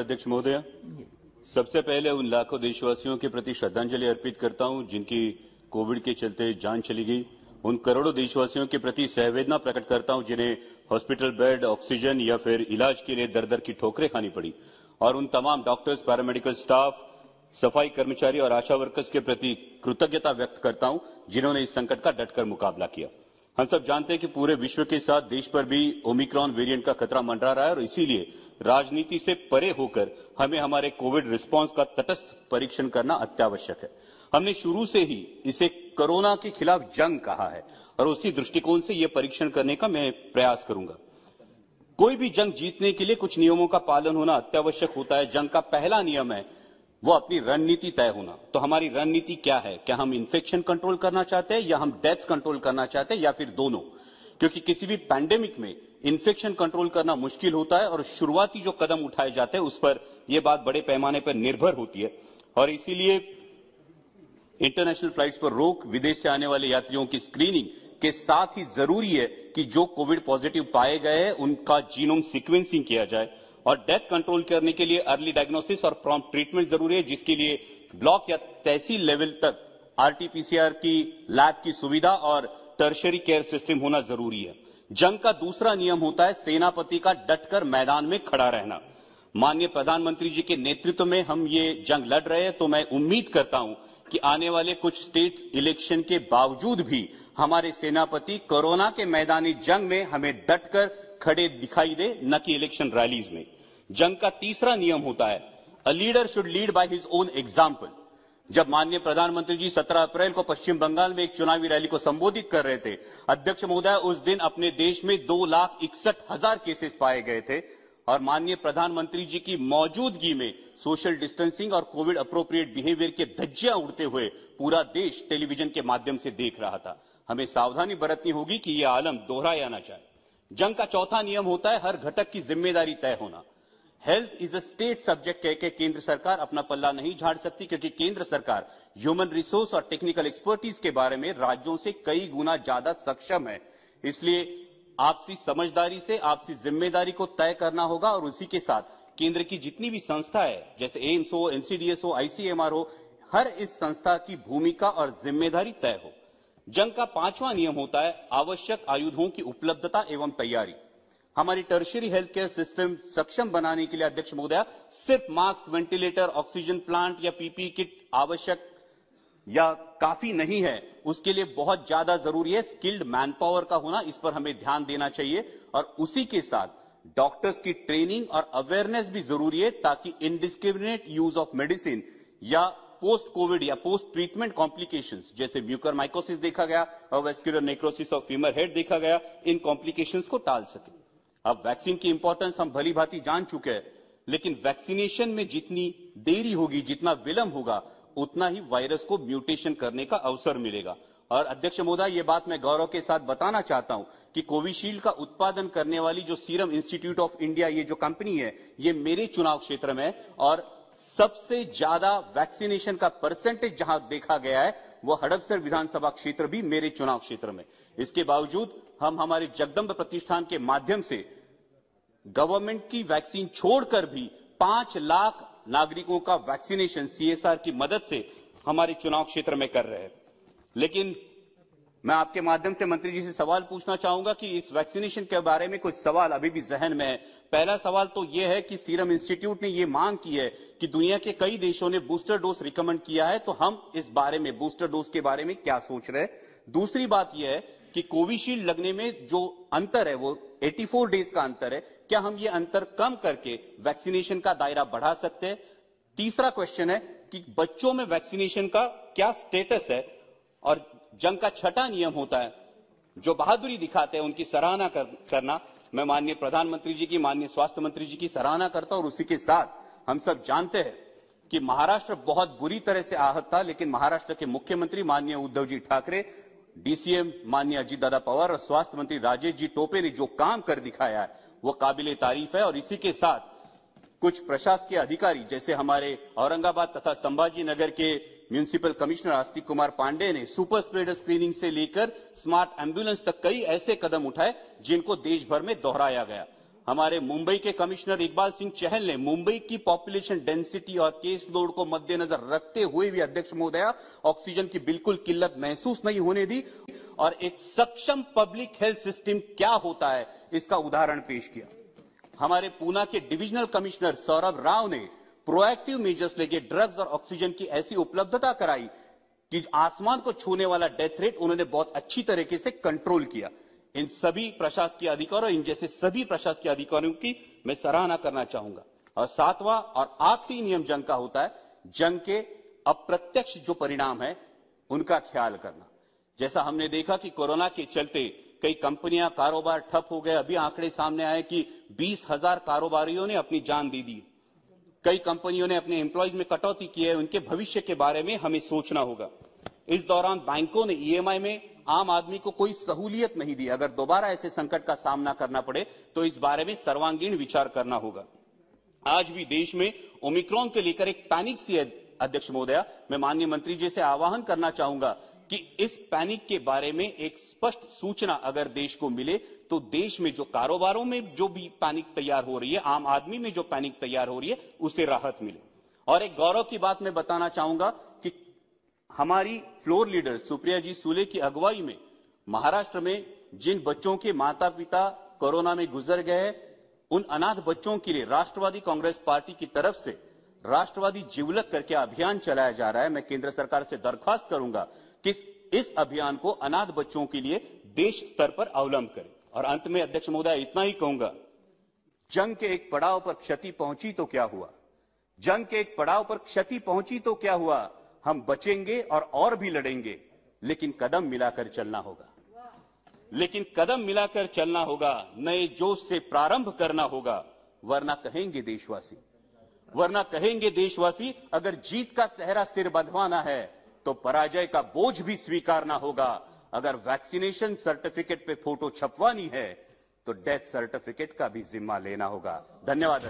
अध्यक्ष महोदय, सबसे पहले उन लाखों देशवासियों के प्रति श्रद्धांजलि अर्पित करता हूं जिनकी कोविड के चलते जान चली गई। उन करोड़ों देशवासियों के प्रति संवेदना प्रकट करता हूं जिन्हें हॉस्पिटल बेड, ऑक्सीजन या फिर इलाज के लिए दर दर की ठोकरें खानी पड़ी। और उन तमाम डॉक्टर्स, पैरामेडिकल स्टाफ, सफाई कर्मचारी और आशा वर्कर्स के प्रति कृतज्ञता व्यक्त करता हूं जिन्होंने इस संकट का डटकर मुकाबला किया। हम सब जानते हैं कि पूरे विश्व के साथ देश पर भी ओमिक्रॉन वेरिएंट का खतरा मंडरा रहा है और इसीलिए राजनीति से परे होकर हमें हमारे कोविड रिस्पांस का तटस्थ परीक्षण करना अत्यावश्यक है। हमने शुरू से ही इसे कोरोना के खिलाफ जंग कहा है और उसी दृष्टिकोण से यह परीक्षण करने का मैं प्रयास करूंगा। कोई भी जंग जीतने के लिए कुछ नियमों का पालन होना अत्यावश्यक होता है। जंग का पहला नियम है वो अपनी रणनीति तय होना। तो हमारी रणनीति क्या है? क्या हम इन्फेक्शन कंट्रोल करना चाहते हैं या हम डेथ्स कंट्रोल करना चाहते हैं या फिर दोनों? क्योंकि किसी भी पैंडेमिक में इन्फेक्शन कंट्रोल करना मुश्किल होता है और शुरुआती जो कदम उठाए जाते हैं उस पर यह बात बड़े पैमाने पर निर्भर होती है और इसीलिए इंटरनेशनल फ्लाइट्स पर रोक, विदेश से आने वाले यात्रियों की स्क्रीनिंग के साथ ही जरूरी है कि जो कोविड पॉजिटिव पाए गए हैं उनका जीनोम सीक्वेंसिंग किया जाए और डेथ कंट्रोल करने के लिए अर्ली डायग्नोसिस और प्रॉम्प्ट ट्रीटमेंट जरूरी है, जिसके लिए ब्लॉक या तहसील लेवल तक आरटीपीसीआर की लैब की सुविधा और टर्शरी केयर सिस्टम होना जरूरी है। जंग का दूसरा नियम होता है सेनापति का डटकर मैदान में खड़ा रहना। माननीय प्रधानमंत्री जी के नेतृत्व में हम ये जंग लड़ रहे हैं, तो मैं उम्मीद करता हूं कि आने वाले कुछ स्टेट इलेक्शन के बावजूद भी हमारे सेनापति कोरोना के मैदानी जंग में हमें डटकर खड़े दिखाई दे, न कि इलेक्शन रैलीज में। जंग का तीसरा नियम होता है a leader should lead by his own example. जब माननीय प्रधानमंत्री जी 17 अप्रैल को पश्चिम बंगाल में एक चुनावी रैली को संबोधित कर रहे थे, अध्यक्ष महोदय, उस दिन अपने देश में 2,61,000 केसेस पाए गए थे और माननीय प्रधानमंत्री जी की मौजूदगी में सोशल डिस्टेंसिंग और कोविड अप्रोप्रिएट बिहेवियर के धज्जियां उड़ते हुए पूरा देश टेलीविजन के माध्यम से देख रहा था। हमें सावधानी बरतनी होगी कि यह आलम दोहराया ना जाए। जंग का चौथा नियम होता है हर घटक की जिम्मेदारी तय होना। Health is a state subject कह के केंद्र सरकार अपना पल्ला नहीं झाड़ सकती, क्योंकि केंद्र सरकार ह्यूमन रिसोर्स और टेक्निकल एक्सपर्टीज के बारे में राज्यों से कई गुना ज्यादा सक्षम है। इसलिए आपसी समझदारी से आपसी जिम्मेदारी को तय करना होगा और उसी के साथ केंद्र की जितनी भी संस्था है, जैसे एम्स हो, एनसीडीएस हो, आईसीएमआर हो, हर इस संस्था की भूमिका और जिम्मेदारी तय हो। जंग का पांचवा नियम होता है आवश्यक आयुधों की उपलब्धता एवं तैयारी। हमारी टर्शियरी हेल्थ केयर सिस्टम सक्षम बनाने के लिए अध्यक्ष महोदय सिर्फ मास्क, वेंटिलेटर, ऑक्सीजन प्लांट या पीपीई किट आवश्यक या काफी नहीं है, उसके लिए बहुत ज्यादा जरूरी है स्किल्ड मैन पावर का होना। इस पर हमें ध्यान देना चाहिए और उसी के साथ डॉक्टर्स की ट्रेनिंग और अवेयरनेस भी जरूरी है, ताकि इनडिस्क्रिमिनेट यूज ऑफ मेडिसिन या पोस्ट कोविड या पोस्ट ट्रीटमेंट कॉम्प्लिकेशंस जैसे म्यूकरमाइकोसिस देखा गया और vascular necrosis of femur head देखा गया, इन कॉम्प्लिकेशंस को टाल सके। अब वैक्सीन की इंपॉर्टेंस हम भली भांति जान चुके हैं, लेकिन वैक्सीनेशन में जितनी देरी होगी, जितना विलंब होगा, उतना ही वायरस को म्यूटेशन करने का अवसर मिलेगा। और अध्यक्ष महोदय, ये बात मैं गौरव के साथ बताना चाहता हूं कि कोविशील्ड का उत्पादन करने वाली जो सीरम इंस्टीट्यूट ऑफ इंडिया, ये जो कंपनी है, ये मेरे चुनाव क्षेत्र में और सबसे ज्यादा वैक्सीनेशन का परसेंटेज जहां देखा गया है वो हड़पसर विधानसभा क्षेत्र भी मेरे चुनाव क्षेत्र में। इसके बावजूद हम हमारे जगदम्ब प्रतिष्ठान के माध्यम से गवर्नमेंट की वैक्सीन छोड़कर भी 5 लाख नागरिकों का वैक्सीनेशन सीएसआर की मदद से हमारे चुनाव क्षेत्र में कर रहे हैं। लेकिन मैं आपके माध्यम से मंत्री जी से सवाल पूछना चाहूंगा कि इस वैक्सीनेशन के बारे में कुछ सवाल अभी भी जहन में है। पहला सवाल तो यह है कि सीरम इंस्टीट्यूट ने यह मांग की है कि दुनिया के कई देशों ने बूस्टर डोज रिकमेंड किया है, तो हम इस बारे में बूस्टर डोज के बारे में क्या सोच रहे हैं। दूसरी बात यह है कि कोविशील्ड लगने में जो अंतर है वो 84 डेज का अंतर है, क्या हम ये अंतर कम करके वैक्सीनेशन का दायरा बढ़ा सकते हैं। तीसरा क्वेश्चन है कि बच्चों में वैक्सीनेशन का क्या स्टेटस है। और जंग का छठा नियम होता है जो बहादुरी दिखाते हैं उनकी सराहना करना। मैं माननीय प्रधानमंत्री जी की, माननीय स्वास्थ्य मंत्री जी की सराहना करता हूं और उसी के साथ हम सब जानते हैं कि महाराष्ट्र बहुत बुरी तरह से आहत था, लेकिन महाराष्ट्र के मुख्यमंत्री माननीय उद्धव जी ठाकरे, डीसीएम माननीय अजीत दादा पवार और स्वास्थ्य मंत्री राजेश जी टोपे ने जो काम कर दिखाया है वो काबिले तारीफ है। और इसी के साथ कुछ प्रशासकीय अधिकारी जैसे हमारे औरंगाबाद तथा संभाजी नगर के म्यूनिसिपल कमिश्नर आस्तिक कुमार पांडे ने सुपर स्प्रेडर स्क्रीनिंग से लेकर स्मार्ट एम्बुलेंस तक कई ऐसे कदम उठाए जिनको देश भर में दोहराया गया। हमारे मुंबई के कमिश्नर इकबाल सिंह चहल ने मुंबई की पॉपुलेशन डेंसिटी और केस लोड को मद्देनजर रखते हुए भी अध्यक्ष महोदया ऑक्सीजन की बिल्कुल किल्लत महसूस नहीं होने दी और एक सक्षम पब्लिक हेल्थ सिस्टम क्या होता है इसका उदाहरण पेश किया। हमारे पूना के डिविजनल कमिश्नर सौरभ राव ने प्रोएक्टिव मेजर्स लेके ड्रग्स और ऑक्सीजन की ऐसी उपलब्धता कराई कि आसमान को छूने वाला डेथ रेट उन्होंने बहुत अच्छी तरीके से कंट्रोल किया। इन सभी प्रशासकीय अधिकारियों, इन जैसे सभी प्रशासकीय अधिकारियों की मैं सराहना करना चाहूंगा। और सातवां और आखिरी नियम जंग का होता है जंग के अप्रत्यक्ष जो परिणाम है उनका ख्याल करना। जैसा हमने देखा कि कोरोना के चलते कई कंपनियां, कारोबार ठप हो गए। अभी आंकड़े सामने आए कि 20,000 कारोबारियों ने अपनी जान दे दी। कई कंपनियों ने अपने एम्प्लॉयज में कटौती की है। उनके भविष्य के बारे में हमें सोचना होगा। इस दौरान बैंकों ने ईएमआई में आम आदमी को कोई सहूलियत नहीं दी। अगर दोबारा ऐसे संकट का सामना करना पड़े तो इस बारे में सर्वांगीण विचार करना होगा। आज भी देश में ओमिक्रॉन के लेकर एक पैनिक सी है। अध्यक्ष महोदया, मैं माननीय मंत्री जी से आह्वान करना चाहूंगा कि इस पैनिक के बारे में एक स्पष्ट सूचना अगर देश को मिले तो देश में जो कारोबारों में जो भी पैनिक तैयार हो रही है, आम आदमी में जो पैनिक तैयार हो रही है, उसे राहत मिले। और एक गौरव की बात मैं बताना चाहूंगा कि हमारी फ्लोर लीडर सुप्रिया जी सूले की अगुवाई में महाराष्ट्र में जिन बच्चों के माता पिता कोरोना में गुजर गए, उन अनाथ बच्चों के लिए राष्ट्रवादी कांग्रेस पार्टी की तरफ से राष्ट्रवादी जिवलक करके अभियान चलाया जा रहा है। मैं केंद्र सरकार से दरख्वास्त करूंगा कि इस अभियान को अनाथ बच्चों के लिए देश स्तर पर अवलंब करें। और अंत में अध्यक्ष महोदय इतना ही कहूंगा, जंग के एक पड़ाव पर क्षति पहुंची तो क्या हुआ, जंग के एक पड़ाव पर क्षति पहुंची तो क्या हुआ, हम बचेंगे और भी लड़ेंगे, लेकिन कदम मिलाकर चलना होगा। लेकिन कदम मिलाकर चलना होगा, नए जोश से प्रारंभ करना होगा, वरना कहेंगे देशवासी अगर जीत का सेहरा सिर बंधवाना है तो पराजय का बोझ भी स्वीकारना होगा। अगर वैक्सीनेशन सर्टिफिकेट पे फोटो छपवानी है तो डेथ सर्टिफिकेट का भी जिम्मा लेना होगा। धन्यवाद।